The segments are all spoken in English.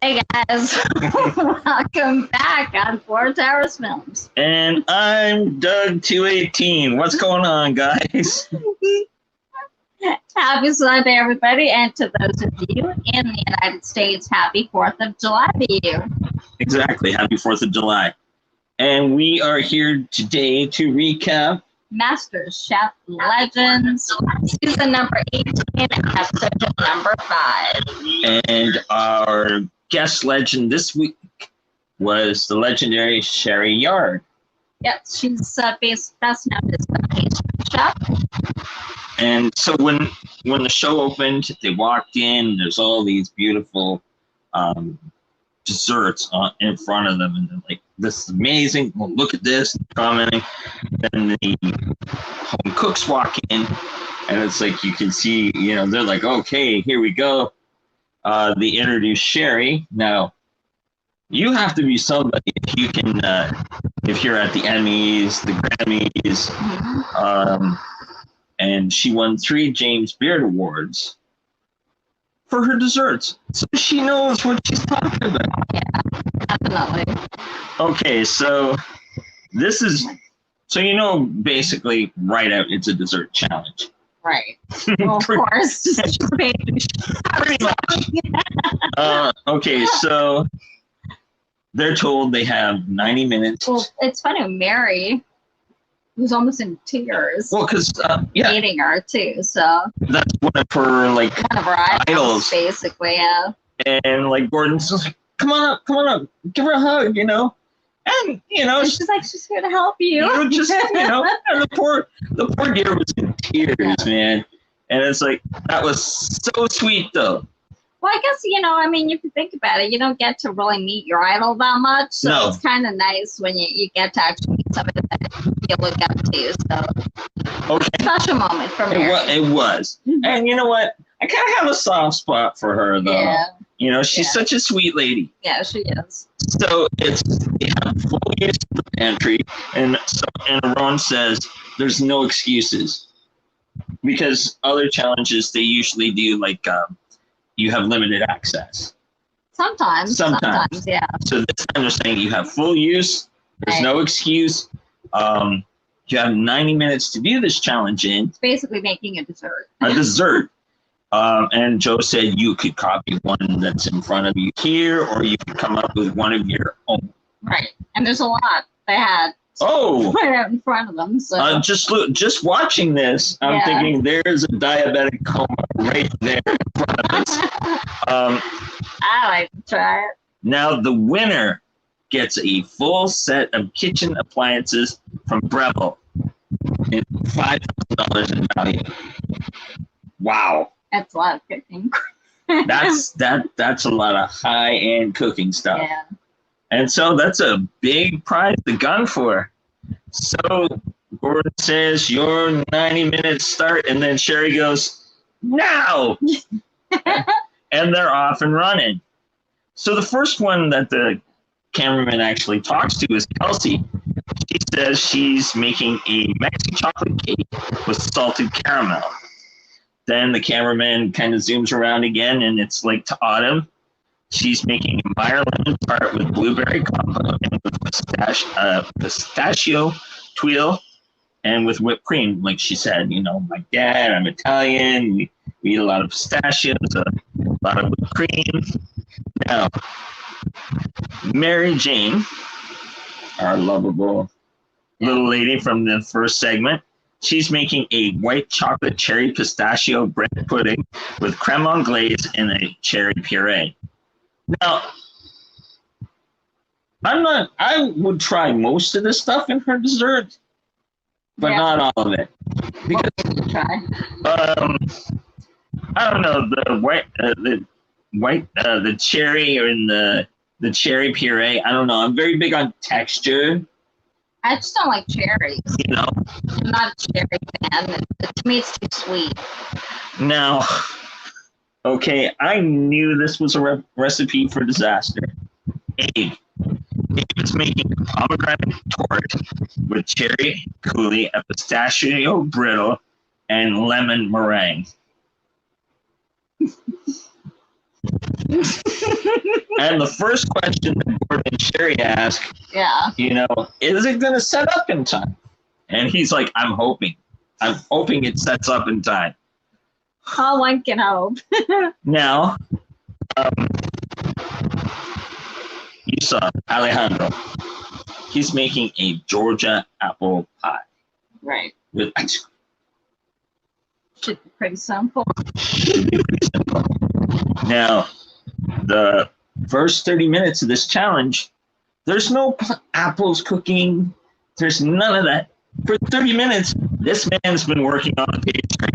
Hey guys, welcome back on Four Towers Films. And I'm Doug218. What's going on, guys? Happy Sunday, everybody, and to those of you in the United States, happy 4th of July to you. Exactly. Happy 4th of July. And we are here today to recap MasterChef Legends, season number 18, episode number 5. And our guest legend this week was the legendary Sherry Yard. Yes, she's best known as the pastry chef. And so when the show opened, they walked in, there's all these beautiful desserts in front of them, and they're like, this is amazing, well, look at this, and commenting. Then the home cooks walk in, and it's like you can see, they're like, okay, here we go. They introduce Sherry. Now, you have to be somebody if you can, if you're at the Emmys, the Grammys, and she won 3 James Beard Awards for her desserts. So she knows what she's talking about. Yeah, definitely. Okay, so this is, basically right out, it's a dessert challenge. Right. Well, of course. Just pretty much. Okay, so they're told they have 90 minutes. Well, it's funny, Mary was almost in tears. Well, because, meeting her, too, so. That's one of her, one of her idols, basically, yeah. And, Gordon's just like, come on up, give her a hug, And, and she's like, she's here to help you. And the poor dear was in tears, man. And it's like, that was so sweet, though. Well, I guess, you can think about it. You don't get to really meet your idol that much. So It's kind of nice when you get to actually meet somebody that you look up to. So, okay. Special moment for me. It was. And you know what? I kind of have a soft spot for her, though. Yeah. She's such a sweet lady. Yeah, she is. So they have full use of the pantry, and Ron says there's no excuses, because other challenges they usually do you have limited access. Sometimes, yeah. So this time they're saying you have full use. There's no excuse. You have 90 minutes to do this challenge in. It's basically making a dessert. A dessert. And Joe said you could copy one that's in front of you here, or you could come up with one of your own. Right. And there's a lot they had right out in front of them. So just watching this, I'm thinking there's a diabetic coma right there in front of us. I like to try it. Now the winner gets a full set of kitchen appliances from Breville in $5,000 in value. Wow. That's a lot of cooking. that's a lot of high-end cooking stuff. Yeah. And so that's a big prize to gun for. So Gordon says your 90 minutes start, and then Sherry goes, now! And they're off and running. So the first one that the cameraman actually talks to is Kelsey. She says she's making a Mexican chocolate cake with salted caramel. Then the cameraman kind of zooms around again, and it's like to autumn. She's making a Meyer lemon tart with blueberry compote and with pistachio tuile and with whipped cream. Like she said, my dad, I'm Italian. We eat a lot of pistachios, a lot of whipped cream. Now, Mary Jane, our lovable little lady from the first segment, she's making a white chocolate cherry pistachio bread pudding with creme anglaise and a cherry puree. Now, I would try most of this stuff in her dessert, but not all of it. Because, what would you try? I don't know, the cherry and the cherry puree. I don't know. I'm very big on texture. I just don't like cherries. I'm not a cherry fan. To me, it's too sweet. Now, okay, I knew this was a recipe for disaster. Abe is making a pomegranate tort with cherry coulis, a pistachio brittle, and lemon meringue. And the first question that Gordon and Sherry ask, you know, is it going to set up in time? And he's like, I'm hoping it sets up in time. All one can hope. Now, you saw Alejandro. He's making a Georgia apple pie. Right. With ice cream. Should be pretty simple. Now, the first 30 minutes of this challenge, there's no apples cooking. There's none of that. For 30 minutes, this man's been working on a pastry.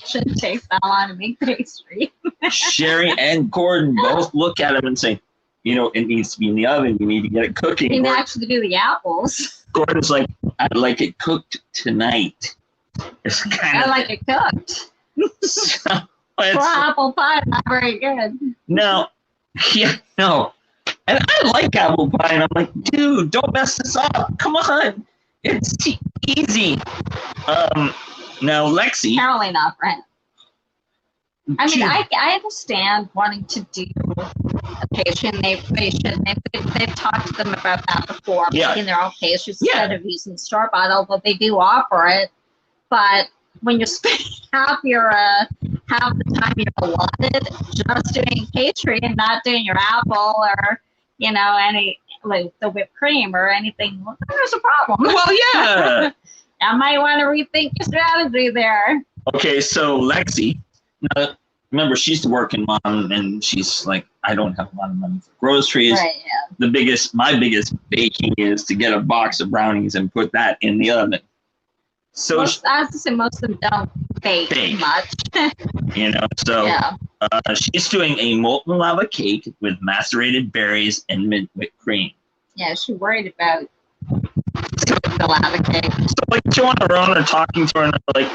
Shouldn't take that long to make pastry. Sherry and Gordon both look at him and say, you know, it needs to be in the oven. You need to get it cooking. You can actually do the apples. Gordon's like, I'd like it cooked tonight. It's kind of I like it cooked. So, apple pie, not very good. No. And I like apple pie, and I'm like, dude, don't mess this up. Come on. It's easy. Now, Lexi. Apparently not for him. I mean, I understand wanting to do a pastry. They've talked to them about that before, making their own pastries instead of using store-bought, although they do offer it. But when you're spending half the time you're allotted just doing pastry and not doing your apple or, you know, any like the whipped cream or anything, well, there's a problem. Well, yeah. I might want to rethink your strategy there. Okay, so Lexi, remember, she's the working mom, and she's like, I don't have a lot of money for groceries. Right, yeah. My biggest baking is to get a box of brownies and put that in the oven. So I was to say most of them don't bake much. You know, so she's doing a molten lava cake with macerated berries and mint whipped cream. Yeah, she's worried about the lava cake. So like Joanna and Ron are talking to her and they're like,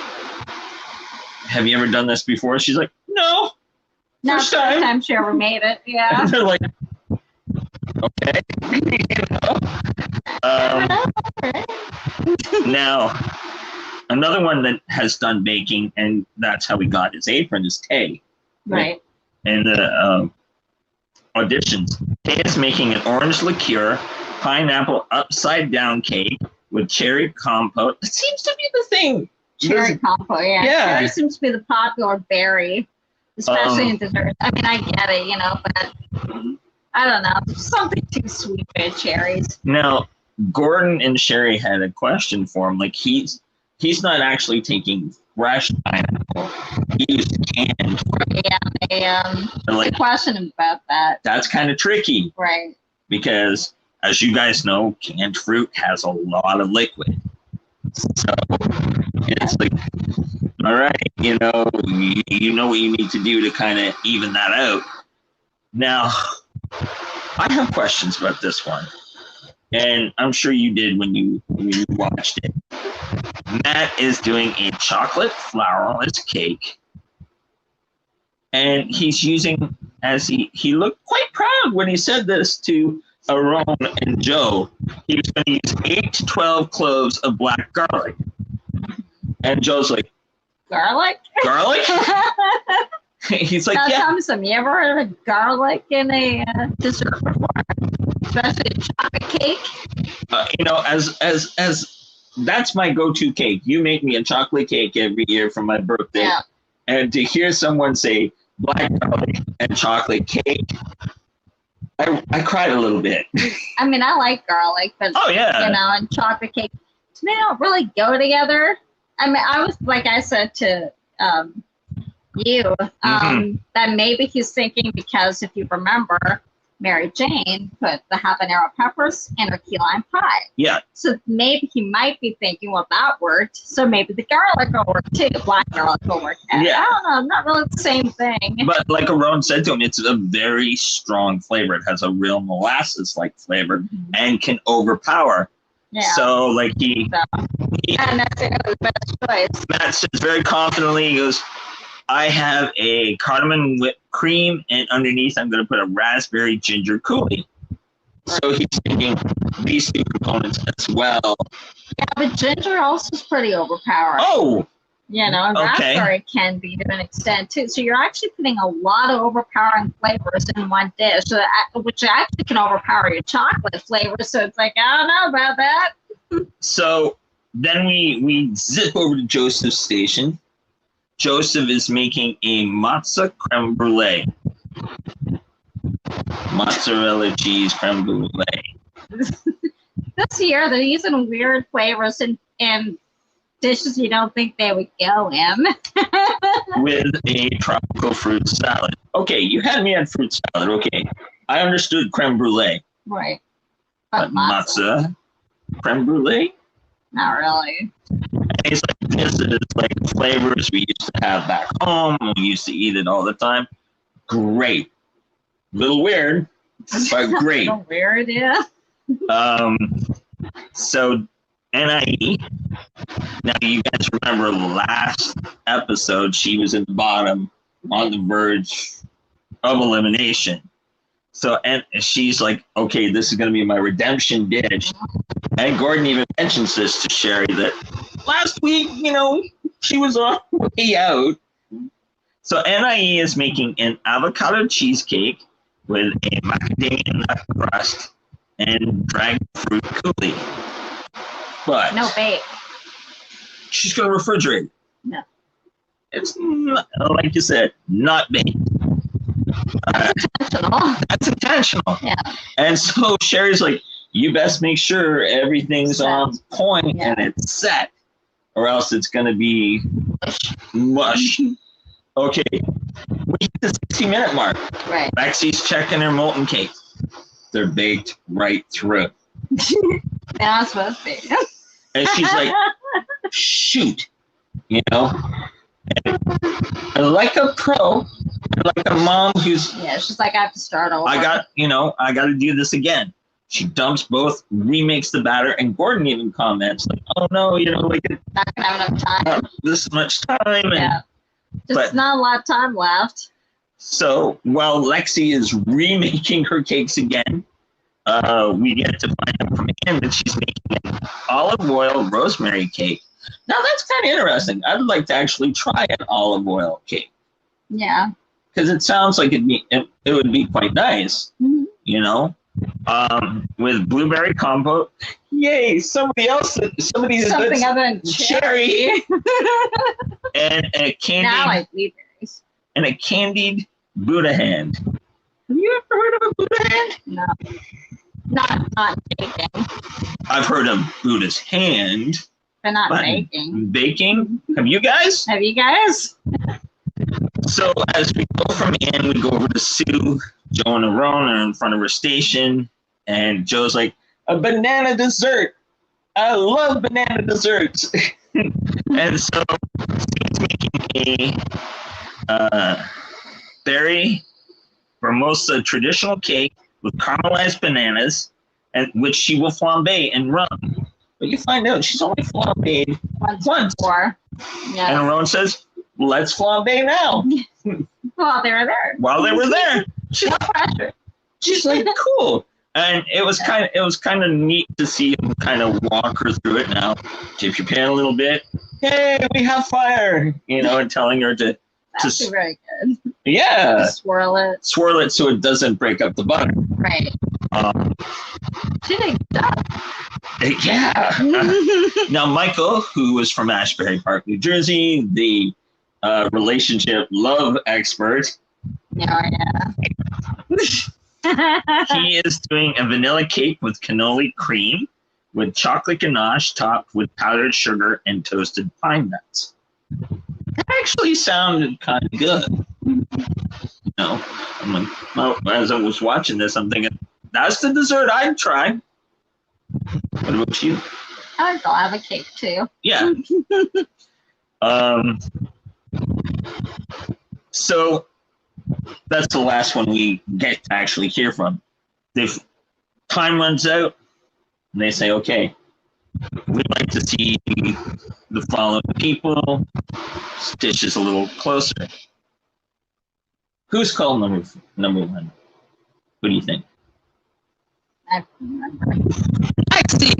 have you ever done this before? She's like, no. Not the first time she ever made it, yeah. And they're like, okay. Now, another one that has done baking, and that's how he got his apron, is Tay. Right. And the auditions. Tay is making an orange liqueur, pineapple upside down cake with cherry compote. It seems to be the thing. Cherry compote, yeah. Cherry seems to be the popular berry, especially in desserts. I mean, I get it, you know, but I don't know. There's something too sweet with cherries. Now, Gordon and Sherry had a question for him. Like, he's not actually taking fresh pineapple. He used canned. Yeah, they question him about that. That's kind of tricky. Right. Because, as you guys know, canned fruit has a lot of liquid. So, it's like, all right, you know what you need to do to kind of even that out. Now, I have questions about this one. And I'm sure you did when you watched it. Matt is doing a chocolate flourless cake. And he's using, as he looked quite proud when he said this to Aaron and Joe, he was going to use 8 to 12 cloves of black garlic. And Joe's like, garlic? Garlic? He's like, yeah. Have you ever heard of garlic in a dessert before? Especially a chocolate cake? You know, as that's my go-to cake. You make me a chocolate cake every year for my birthday. Yeah. And to hear someone say black garlic and chocolate cake, I cried a little bit. I mean, I like garlic, but you know, and chocolate cake, to me, they don't really go together. I mean, I was, like I said to you, that maybe he's thinking, because if you remember, Mary Jane put the habanero peppers in her key lime pie. Yeah. So maybe he might be thinking, well, that worked, so maybe the garlic will work too. Black garlic will work. Yeah. I don't know, not really the same thing. But like Aaron said to him, it's a very strong flavor. It has a real molasses-like flavor and can overpower. Yeah. So like and that's the best choice. Matt says very confidently, he goes, I have a cardamom whipped cream, and underneath I'm going to put a raspberry ginger coulis. So he's thinking these two components as well. Yeah, but ginger also is pretty overpowering. Oh, You know, and raspberry can be to an extent too. So you're actually putting a lot of overpowering flavors in one dish, which actually can overpower your chocolate flavor. So it's like, I don't know about that. So then we zip over to Joseph's station. Joseph is making a Matzah creme brulee. Mozzarella cheese creme brulee. This year they're using weird flavors in dishes you don't think they would go in. With a tropical fruit salad. Okay, you had me at fruit salad. Okay, I understood creme brulee. Right. But matzah creme brulee? Not really. And it's like, this is like flavors we used to have back home. We used to eat it all the time. Great. Little weird, but great. Little weird, yeah. So NIE. Now you guys remember last episode, she was in the bottom on the verge of elimination. So, and she's like, okay, this is going to be my redemption dish. And Gordon even mentions this to Sherry that last week, you know, she was on her way out. So NIE is making an avocado cheesecake with a macadamia nut crust and dragon fruit coulis. But no bake. She's going to refrigerate. No. It's not, like you said, not baked. That's intentional. That's intentional. Yeah. And so Sherry's like, you best make sure everything's on point and it's set, or else it's going to be mush. Okay. We hit the 60-minute mark. Right. Lexi's checking her molten cake. They're baked right through. They're not supposed to be. And she's like, shoot, you know? And like a pro, like a mom who's... Yeah, she's like, I have to start over. I got to do this again. She dumps both, remakes the batter, and Gordon even comments, like, oh no, you know, like... Not going to have enough time. Not this much time. Yeah. Just not a lot of time left. So while Lexi is remaking her cakes again, we get to find out from Anne that she's making an olive oil rosemary cake. Now that's kind of interesting. I'd like to actually try an olive oil cake. Yeah. Because it sounds like it would be quite nice, you know, with blueberry compote. Yay! Something other than cherry. and a candied. Now I blueberries. And a candied Buddha hand. Have you ever heard of a Buddha hand? No. Not baking. I've heard of Buddha's hand. But not baking. Baking? Have you guys? Have you guys? So as we go from Anne, we go over to Sue. Joe and Aaron are in front of her station. And Joe's like, a banana dessert. I love banana desserts. And so Sue's making a berry Formosa traditional cake with caramelized bananas, and which she will flambe and rum. But you find out she's only flambéed once. Before. Yeah. And Aaron says, let's flambe now. While they were there. While they were there. No pressure. She's like, cool. And it was kind of neat to see him kind of walk her through it now. Tip your pan a little bit. Hey, we have fire. You know, and telling her to That's very good. Yeah. Just swirl it. Swirl it so it doesn't break up the butter. Right. She did good job. Yeah. Now, Michael, who was from Ashbury Park, New Jersey, the relationship love expert. Yeah. He is doing a vanilla cake with cannoli cream with chocolate ganache topped with powdered sugar and toasted pine nuts. That actually sounded kind of good. You know, I'm like, well, as I was watching this, I'm thinking, that's the dessert I'd try. What about you? I think I'll have a cake too. Yeah. So that's the last one we get to actually hear from. If time runs out, and they say, okay, we'd like to see the following people. Stitch is a little closer. Who's called number one? What do you think? I remember. Lexi!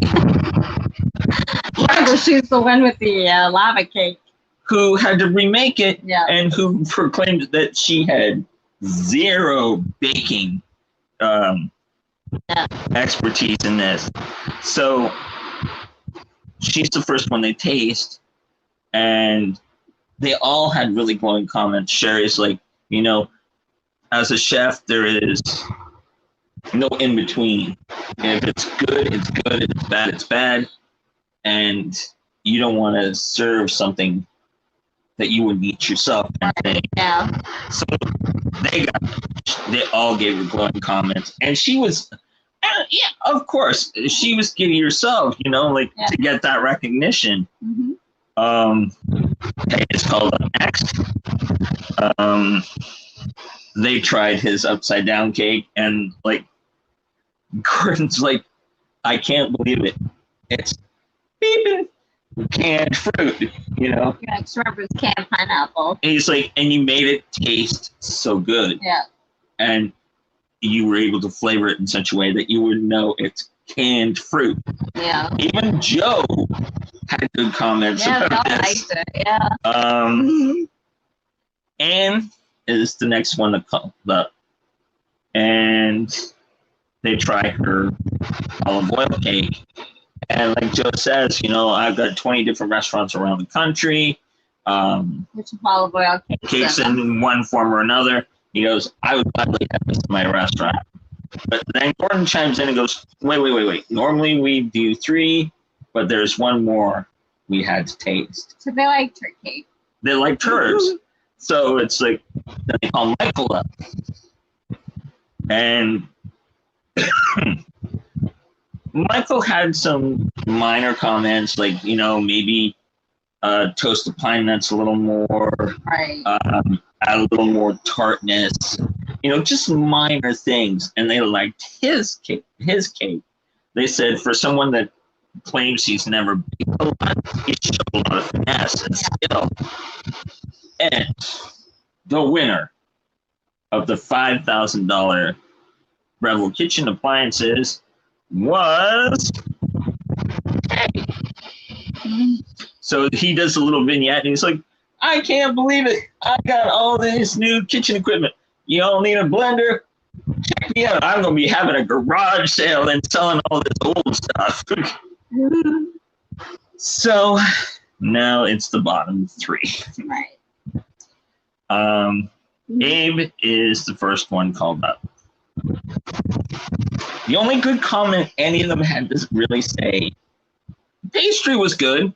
Remember, she's the one with the lava cake. who had to remake it and who proclaimed that she had zero baking expertise in this. So she's the first one they taste, and they all had really glowing comments. Sherry's like, you know, as a chef, there is no in between. If it's good, it's good. If it's bad, it's bad. And you don't want to serve something that you would eat yourself. Yeah. So they all gave her glowing comments, and she was, yeah, of course, she was giddy herself, you know, like to get that recognition. It's called Up Next. They tried his upside down cake, and like Gordon's like, I can't believe it. It's beeping canned fruit, you know. Yeah, I just remember it's canned pineapple. And he's like, and you made it taste so good. Yeah. And you were able to flavor it in such a way that you would know it's canned fruit. Yeah. Even Joe had good comments about this. Liked it. Yeah. Anne is the next one to come up, and they try her olive oil cake. And like Joe says, you know, I've got 20 different restaurants around the country. Which olive oil cakes in one form or another. He goes, I would gladly have this in my restaurant. But then Gordon chimes in and goes, wait. Normally we do 3, but there's one more we had to taste. So they liked her cake. They liked hers. So it's like, then they call Michael up. And Michael had some minor comments, like, you know, maybe toast the pine nuts a little more, add a little more tartness, you know, just minor things. And they liked his cake. They said for someone that claims he's never baked a lot, he showed a lot of finesse and skill. And the winner of the $5,000 Rebel Kitchen appliances was So he does a little vignette and he's like, I can't believe it. I got all this new kitchen equipment. You all need a blender? Check me out. I'm going to be having a garage sale and selling all this old stuff. So now it's the bottom 3. Right. Abe is the first one called up. The only good comment any of them had to really say, pastry was good.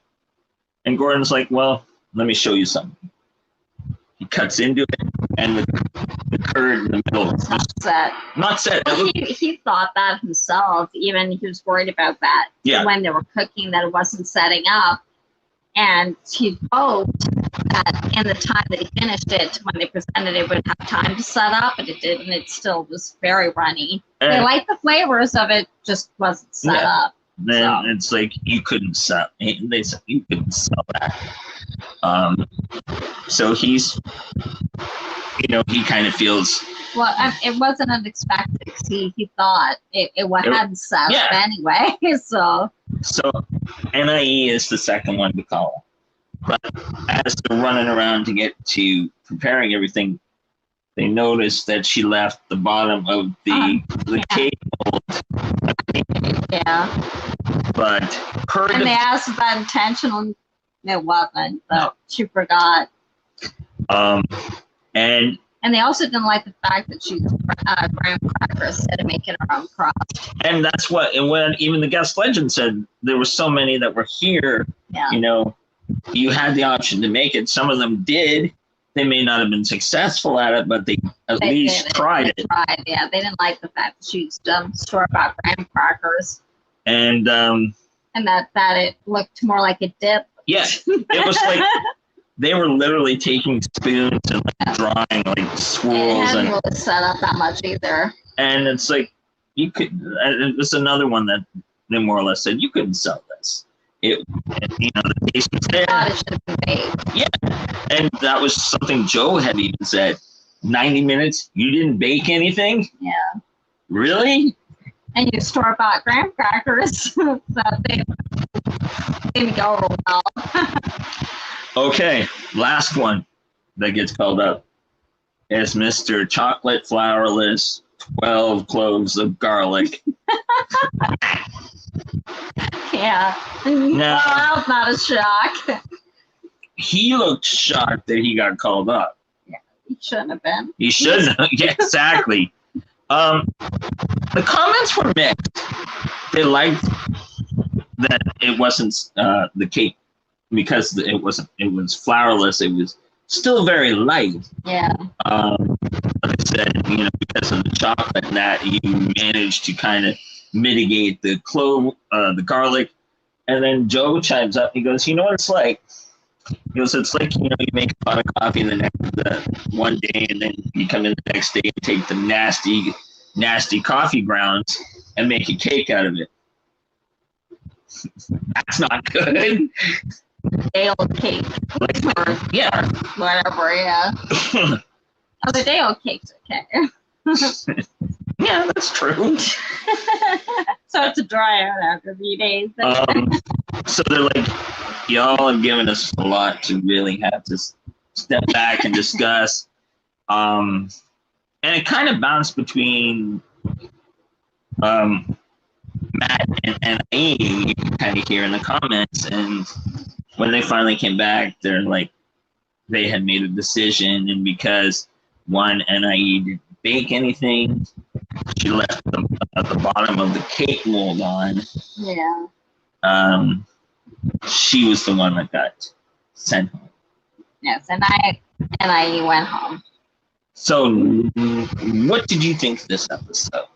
And Gordon's like, well, let me show you something. He cuts into it, and the curd in the middle is not set. Well, he thought that himself. Even he was worried about that when they were cooking, that it wasn't setting up. And he hoped that in the time that he finished it, when they presented it, would have time to set up, but it didn't. It still was very runny. They liked the flavors of it, just wasn't set up. Then it's like you couldn't sell. They said you couldn't sell that. So he's, you know, he kind of feels. Well, it wasn't unexpected because he thought it hadn't set up anyway. So NIE is the second one to call. But as they're running around to get to preparing everything, they noticed that she left the bottom of the cake mold. Yeah. But and they asked if that intentional. It wasn't, but she forgot. And they also didn't like the fact that she used graham crackers instead of making her own crust. And that's what, and when even the guest legend said there were so many that were here, you know, you had the option to make it. Some of them did. They may not have been successful at it, but they at least tried it. Yeah. They didn't like the fact that she used store-bought graham crackers. And that it looked more like a dip. Yeah, it was like they were literally taking spoons and like drawing like swirls. It hadn't really set up that much either. And it's like you could. It was another one that they more or less said you couldn't sell this. You know, the taste was there. It should have been baked. Yeah, and that was something Joe had even said. 90 minutes, you didn't bake anything? Yeah. Really? And you store-bought graham crackers, so they didn't go over well. Okay, last one that gets called up is Mr. Chocolate Flourless 12 cloves of garlic. Yeah. Now, Well, that was not a shock. he looked shocked that he got called up. Yeah, he shouldn't have been. He shouldn't have. Yeah, exactly. The comments were mixed. They liked that it wasn't the cake because it was flourless. It was still very light. Yeah. Like I said, because of the chocolate, that you managed to kind of mitigate the the garlic. And then Joe chimes up. He goes, "You know what it's like?" He goes, "It's like you make a pot of coffee the one day, and then you come in the next day and take the nasty coffee grounds and make a cake out of it. That's not good." Day old cake. Or Yeah. whatever, yeah. Oh, the day old cake's okay. Yeah, that's true. So it's a dry out after a few days. So they're like, y'all have given us a lot to really have to step back and discuss. And it kind of bounced between Matt and Amy, you can kind of hear in the comments. And when they finally came back, they're like, they had made a decision. And because one, NIE didn't bake anything, she left at the bottom of the cake mold on. Yeah. She was the one that got sent home. Yes, and I went home. So, what did you think of this episode?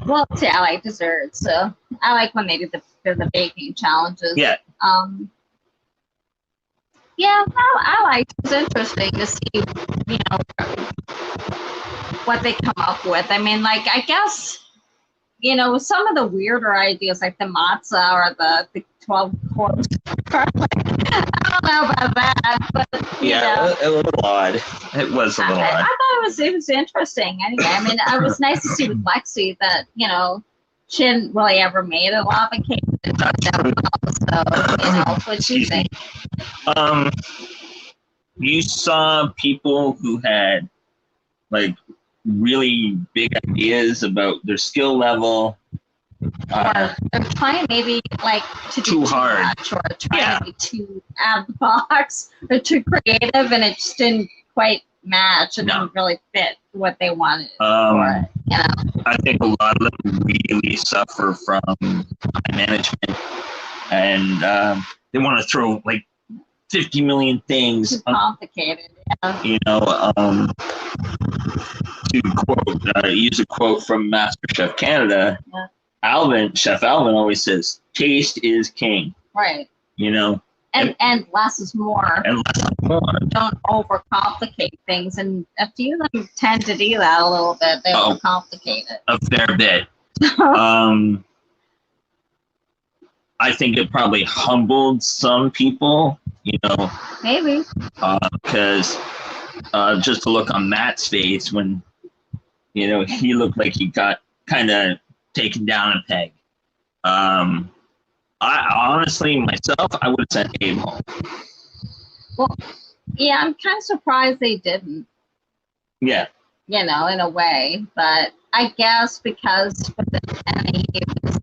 Well, see, I like desserts, so I like when they do the baking challenges. Yeah. Yeah, I like it. It's interesting to see, what they come up with. I mean, like, I guess, some of the weirder ideas, like the matzah or the 12 quarts. I don't know about that, but a little odd. It was a little odd. I thought it was interesting. Anyway, I mean, it was nice to see with Lexi that she hadn't really ever made a lava cake. So what do you think? You saw people who had like really big ideas about their skill level. Or they're trying maybe like to do too hard, much, or trying to be too out of the box or too creative, and it just didn't quite match. It didn't really fit what they wanted for it. I think a lot of them really suffer from time management, and they want to throw like 50 million things. Too complicated. To quote, use a quote from MasterChef Canada. Yeah. Chef Alvin always says, "Taste is king." Right. And less is more. And less is more. Don't overcomplicate things, and a few of them tend to do that a little bit. They overcomplicate it a fair bit. I think it probably humbled some people, Maybe. Because just to look on Matt's face when, he looked like he got kind of taken down a peg. I honestly, myself, I would have sent Abe home. Well, yeah, I'm kind of surprised they didn't. Yeah. In a way, but I guess because with the Penny, it was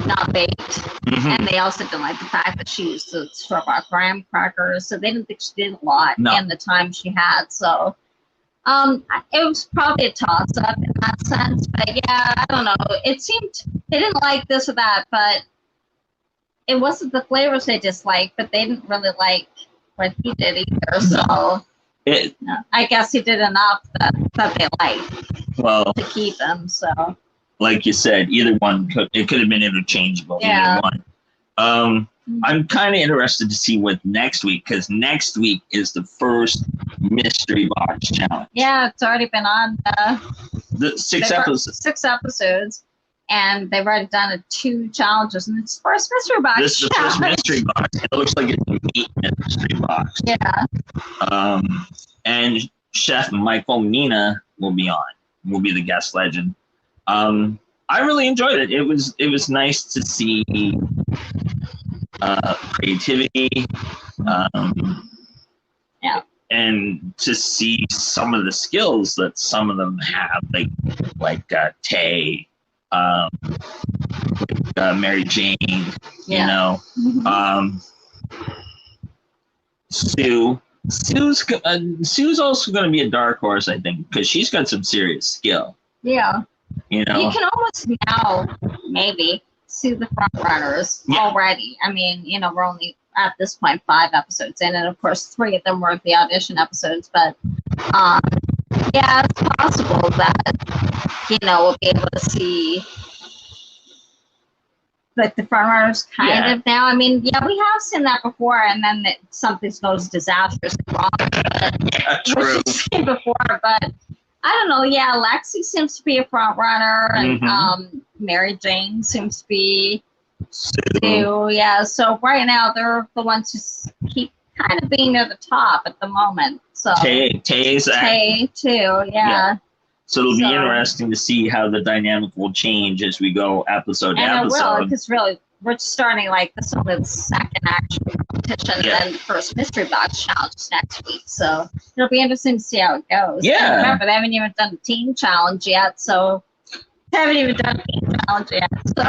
not baked, and they also didn't like the fact that she used the store-bought graham crackers, so they didn't think she did a lot in the time she had. So, it was probably a toss-up in that sense. But yeah, I don't know. It seemed they didn't like this or that, but it wasn't the flavors they disliked, but they didn't really like what he did either. So. I guess he did enough that they liked to keep him. So, like you said, either one could have been interchangeable. Yeah. Either one. I'm kind of interested to see what next week, because next week is the first mystery box challenge. Yeah, it's already been on the 6 episodes. 6 episodes, and they've already done 2 challenges, and it's the first mystery box. This is the first mystery box. It looks like it's a meat mystery box. Yeah. And Chef Michael Mina will be the guest legend. I really enjoyed it. It was nice to see creativity, yeah, and to see some of the skills that some of them have, like Tay, Mary Jane, you know, Sue's also going to be a dark horse, I think, because she's got some serious skill. Yeah. You know, you can almost now maybe see the front runners already. I mean, you know, we're only at this point 5 episodes in, and of course 3 of them were the audition episodes. But yeah, it's possible that, you know, we'll be able to see like the front runners kind of now. I mean, yeah, we have seen that before, and then something goes disastrously wrong. True. We've seen before, but I don't know. Yeah, Lexi seems to be a front runner, and Mary Jane seems to be Sue. Yeah, so right now they're the ones who keep kind of being near the top at the moment. So Tay too. Yeah. So it'll be interesting to see how the dynamic will change as we go episode to episode. And it will, because really we're starting like this will be the second actual competition, and then the first mystery box challenge next week. So it'll be interesting to see how it goes. Yeah. And remember, they haven't even done the team challenge yet, so they haven't even done the team challenge yet. So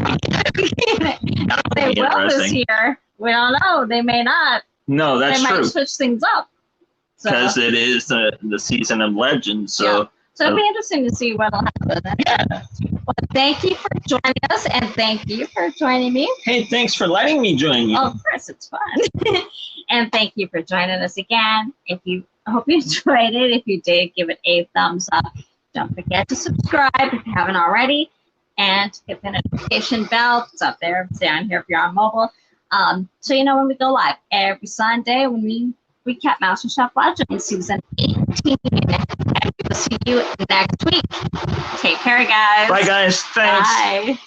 they will this year. We don't know. They may not. No, that's true. They might switch things up. Because it is the season of legends. So. So it'll be interesting to see what'll happen. Yeah. Well, thank you for joining us, and thank you for joining me. Hey, thanks for letting me join you. Oh, of course, it's fun. And thank you for joining us again. I hope you enjoyed it. If you did, give it a thumbs up. Don't forget to subscribe if you haven't already, and hit the notification bell. It's up there. It's down here if you're on mobile. So you know when we go live every Sunday when we recap MasterChef Legends season 18. And we will see you next week. Take care, guys. Bye, guys. Thanks. Bye.